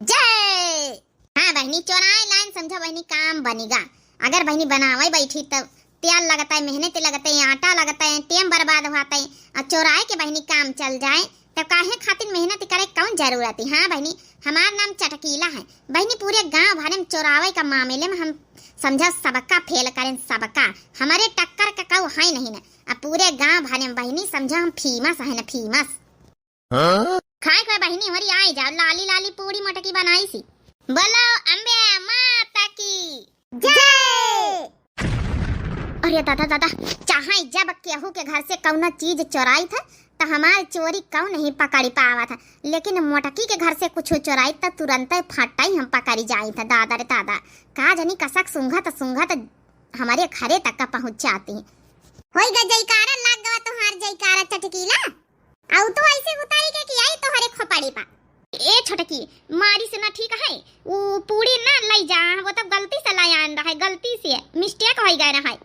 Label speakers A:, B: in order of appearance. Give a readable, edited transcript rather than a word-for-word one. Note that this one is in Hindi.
A: जय। हाँ बहनी, चौराहे लाइन समझो बहनी, काम बनेगा। अगर बहनी बनावे बैठी तब तेल लगता है, मेहनत लगता है, आटा लगता है, टाइम बर्बाद होता है। और चौराहे के बहनी काम चल जाए तो काहे खातिर मेहनत करे कौन जरूरत है। हाँ बहनी, हमार नाम चटकीला है बहनी। पूरे गांव भर में चौराहे का मामले में हम समझा सबका फेल करें, सबका हमारे टक्कर का कौ है नहीं ना। अब पूरे गांव भर में बहनी समझा हम फेमस है ना, फेमस। खाए खाए बहनी हमारी आई जाओ, लाली लाली पूरी मटकी बनाई सी। बोलो अम्बे माता की जय। अरे दादा दादा, चाहे जब केहू के घर से कौना चीज चोराई था तो हमार चोरी कौन नहीं पकड़ी पावा था, लेकिन मोटकी के घर से कुछ चोराई तो तुरंत फटाई हम पकड़ी जाई था। दादा रे दादा, का जनी कसक सुंघत हमारे घरे तक का पहुंच जाती है। होई ग जयकारा लग गवा तोहार जयकारा चटकीला। आउ तो ऐसे उतारी के कि आई तोहरे खोपड़ी पा। ए छोटकी, मारी से ना ठीक है, वो पूरी ना लई जा, वो तो गलती से लाई आन रहा है, गलती से मिस्टेक हो गया रहा है।